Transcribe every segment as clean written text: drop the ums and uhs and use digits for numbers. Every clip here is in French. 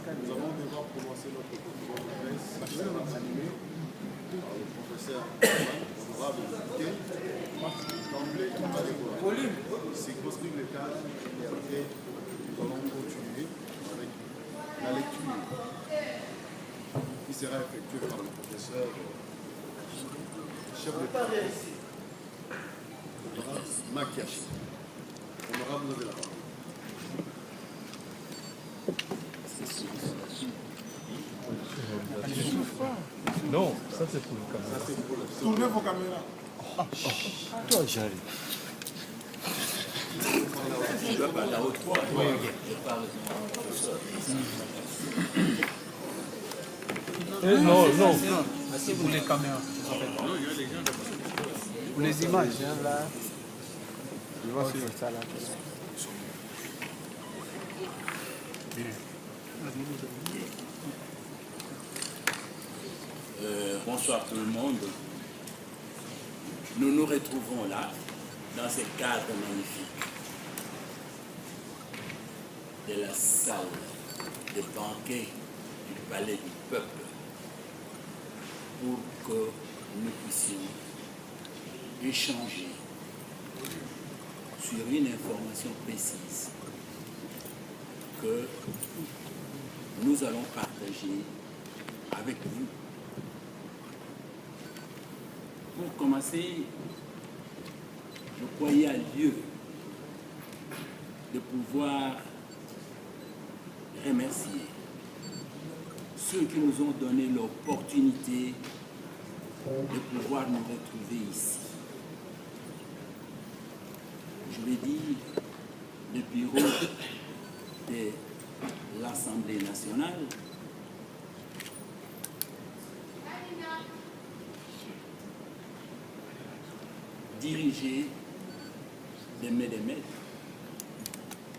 Nous avons déjà commencé notre conférence de presse animée par le professeur honorable député d'emblée circonscrire les cadres et nous allons continuer avec la lecture qui sera effectuée par le professeur chef de province, honorable Makiachi. Honorable, vous avez la parole. Non, ça c'est pour le caméra. Tournez vos caméras. Toi, j'arrive. Je dois parler à haute voix. Oui, non, non. C'est pour les caméras. Pour les images, hein, là. Je vois sur ça là. Bonsoir tout le monde. Nous nous retrouvons là, dans ce cadre magnifique de la salle de banquet du Palais du Peuple pour que nous puissions échanger sur une information précise que nous allons partager avec vous. Pour commencer, je croyais à lieu de pouvoir remercier ceux qui nous ont donné l'opportunité de pouvoir nous retrouver ici. Je vais dire le bureau de l'Assemblée nationale, dirigé de main de maître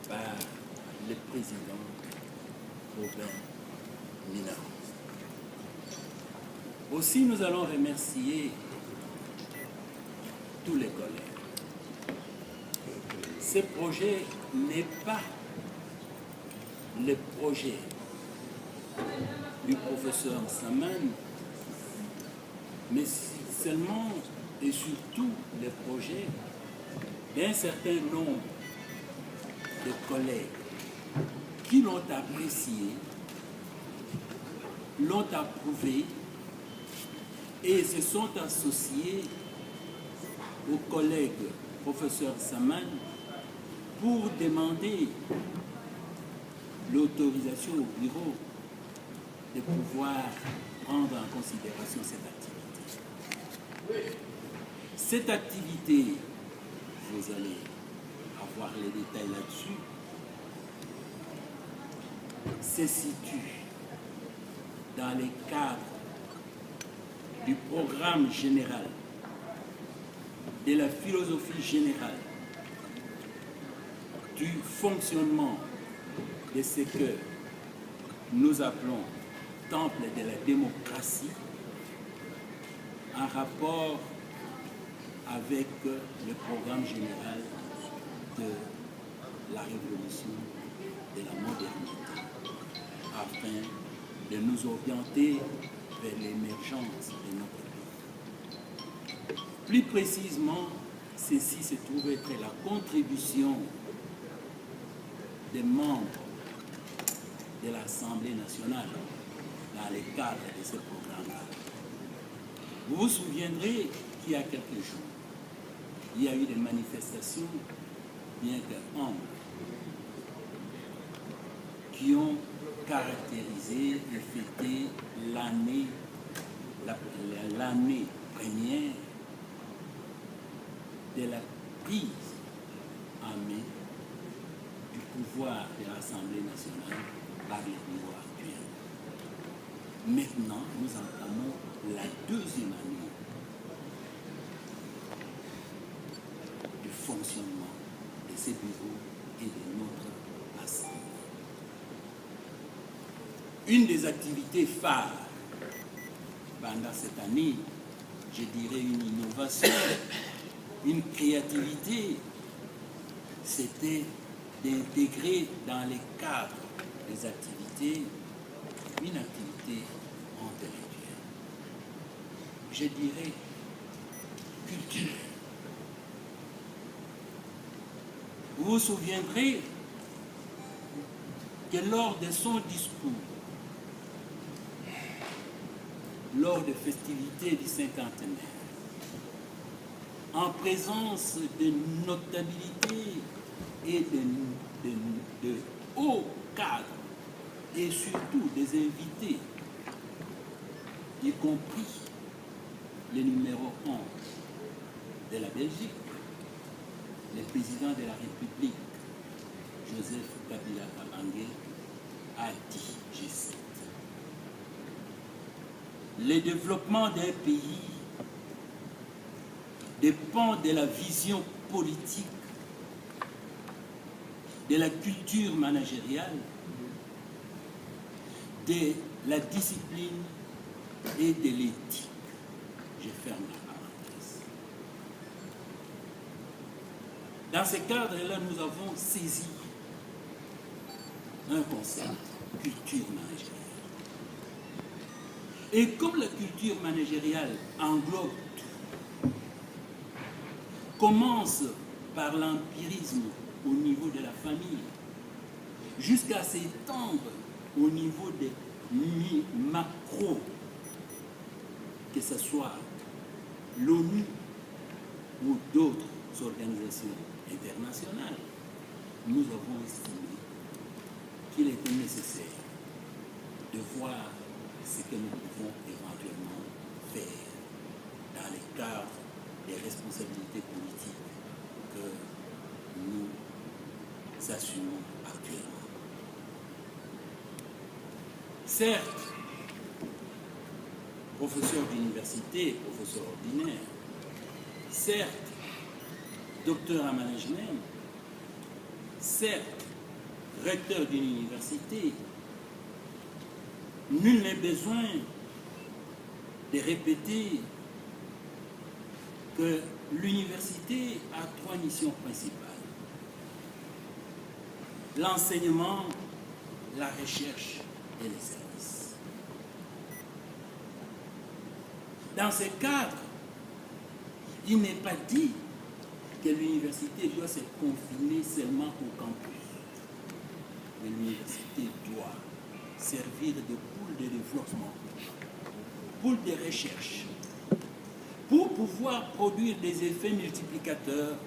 par le président Robin Mina. Aussi, nous allons remercier tous les collègues. Ce projet n'est pas le projet du professeur Saman, mais seulement et surtout le projet d'un certain nombre de collègues qui l'ont apprécié, l'ont approuvé et se sont associés au collègue professeur Saman pour demander l'autorisation au bureau de pouvoir prendre en considération cette activité. Cette activité, vous allez avoir les détails là-dessus, se situe dans les cadres du programme général, de la philosophie générale, du fonctionnement de ce que nous appelons temple de la démocratie, en rapport avec le programme général de la révolution de la modernité, afin de nous orienter vers l'émergence de notre pays. Plus précisément, ceci se trouve être la contribution des membres de l'Assemblée nationale dans le cadre de ce programme-là. Vous vous souviendrez qu'il y a quelques jours, il y a eu des manifestations, bien que humbles, qui ont caractérisé et fêté l'année première de la prise en main du pouvoir de l'Assemblée nationale par les niveaux actuels. Maintenant, nous entamons la deuxième année du fonctionnement de ces bureaux et de notre Assemblée. Une des activités phares pendant cette année, je dirais une innovation, une créativité, c'était d'intégrer dans les cadres des activités une activité intellectuelle, je dirais culturelle. Vous vous souviendrez que lors de son discours, lors des festivités du cinquantenaire, en présence de notabilités et de hauts cadres, et surtout des invités, y compris le numéro 11 de la Belgique, le président de la République, Joseph Kabila Kabange, a dit, je cite, le développement d'un pays dépend de la vision politique, de la culture managériale, de la discipline et de l'éthique. Je ferme la parenthèse. Dans ce cadre-là, nous avons saisi un concept, culture managériale. Et comme la culture managériale englobe tout, commence par l'empirisme au niveau de la famille, jusqu'à s'étendre au niveau des macros, que ce soit l'ONU ou d'autres organisations internationales, nous avons estimé qu'il était nécessaire de voir ce que nous pouvons éventuellement faire dans le cadre des responsabilités politiques que nous assumons actuellement. Certes, professeur d'université, professeur ordinaire, certes, docteur en management, certes, recteur d'une université, nul n'est besoin de répéter que l'université a 3 missions principales. L'enseignement, la recherche et les services. Dans ce cadre, il n'est pas dit que l'université doit se confiner seulement au campus. Mais l'université doit servir de poule de développement, poule de recherche, pour pouvoir produire des effets multiplicateurs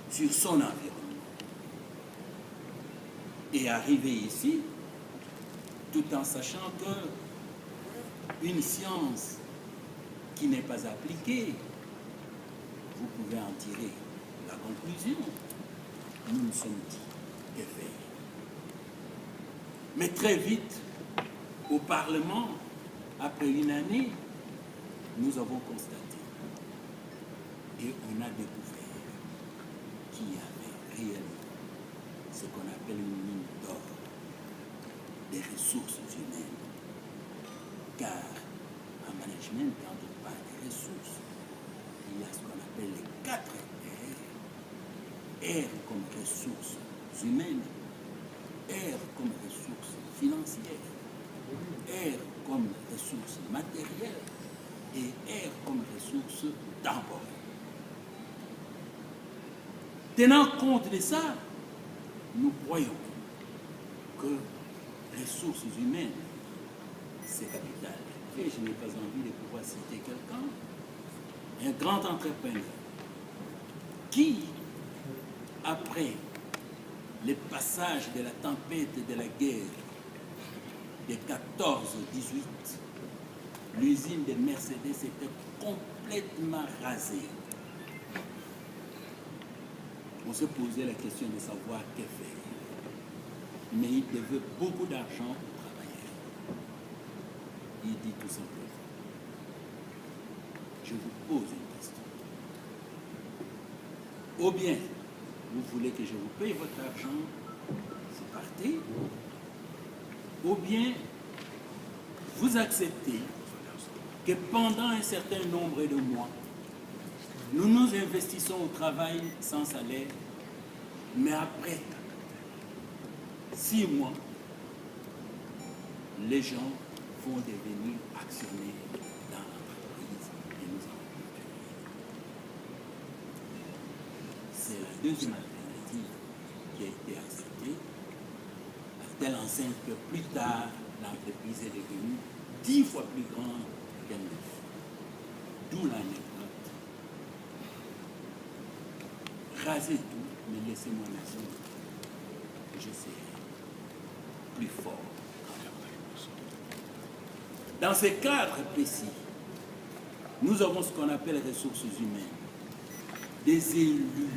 sur son environnement. Et arriver ici, tout en sachant que une science qui n'est pas appliquée, vous pouvez en tirer la conclusion. Nous nous sommes dit que faire. Mais très vite, au Parlement, après une année, nous avons constaté et on a découvert qu'il y avait réellement ce qu'on appelle une mine d'or des ressources humaines. Car en management, quand on parle des ressources, il y a ce qu'on appelle les 4 R. R comme ressources humaines, R comme ressources financières, R comme ressources matérielles et R comme ressources temporelles. Tenant compte de ça, nous croyons que ressources humaines, c'est capital. Et je n'ai pas envie de pouvoir citer quelqu'un, un grand entrepreneur, qui, après le passage de la tempête de la guerre de 14-18, l'usine de Mercedes était complètement rasée. On se posait la question de savoir que faire. Mais il devait beaucoup d'argent aux travailleurs. Il dit tout simplement, je vous pose une question. Ou bien, vous voulez que je vous paye votre argent, c'est parti. Ou bien, vous acceptez que pendant un certain nombre de mois, nous nous investissons au travail sans salaire, mais après 6 mois, les gens vont devenir actionnaires dans l'entreprise et nous allons contribuer. C'est la deuxième alternative qui a été acceptée, à telle enseigne que plus tard, l'entreprise est devenue 10 fois plus grande qu'elle ne fut. D'où l'anecdote. Rasez tout, mais laissez-moi maison. Je serai plus fort. Dans ces cadres précis, nous avons ce qu'on appelle les ressources humaines. Des élus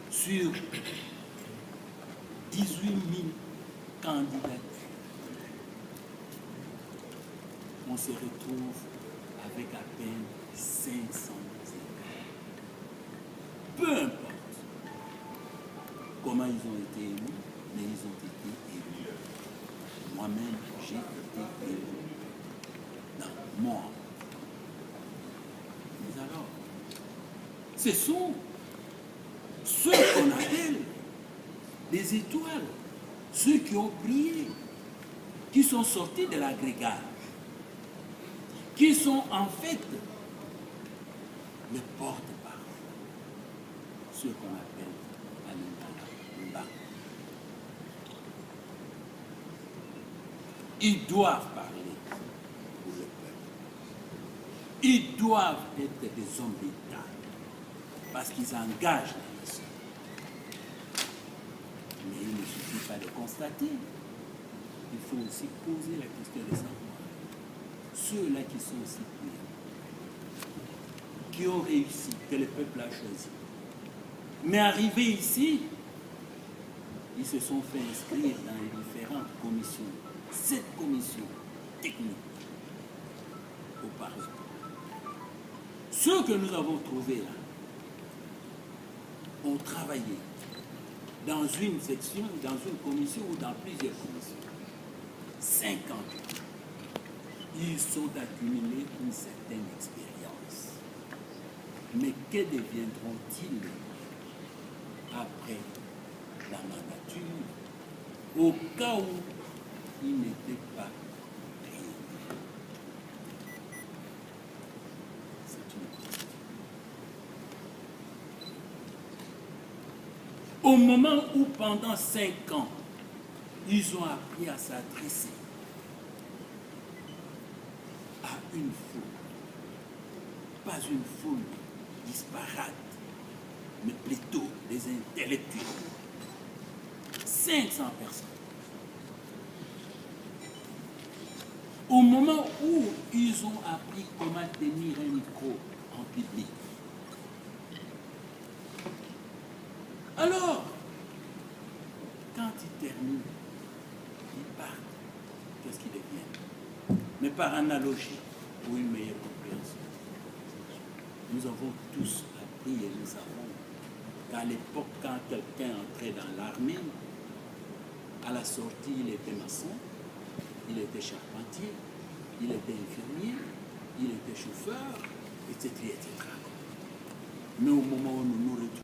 sur 18 000 candidatures. On se retrouve avec à peine 500 élus. Peu importe comment ils ont été élus, mais ils ont été élus. Moi-même, j'ai été élu. Non, moi. Mais alors, ce sont ceux qu'on appelle des étoiles, ceux qui ont brillé, qui sont sortis de l'agrégage, qui sont en fait le porte-parole, ceux qu'on appelle Alimana. Ils doivent parler pour le peuple. Ils doivent être des hommes d'État parce qu'ils engagent la nation. Mais il ne suffit pas de constater. Il faut aussi poser la question de savoir. Ceux-là qui sont aussi brillants, qui ont réussi, que le peuple a choisi. Mais arrivés ici, ils se sont fait inscrire dans les différentes commissions. 7 commissions techniques au Parlement. Ceux que nous avons trouvés là ont travaillé dans une section, dans une commission ou dans plusieurs commissions. 50 ans. Ils sont accumulés une certaine expérience. Mais que deviendront-ils après la mandature au cas où ils n'étaient pas réunis? C'est une question. Au moment où pendant 5 ans, ils ont appris à s'adresser à une foule, pas une foule disparate, mais plutôt des intellectuels. 500 personnes. Au moment où ils ont appris comment tenir un micro en public, alors, quand ils terminent, ils partent. Qu'est-ce qu'ils deviennent? Mais par analogie, pour une meilleure compréhension, nous avons tous appris et nous savons qu'à l'époque, quand quelqu'un entrait dans l'armée, à la sortie, il était maçon, il était charpentier, il était infirmier, il était chauffeur, etc., etc. Mais au moment où nous nous retrouvons,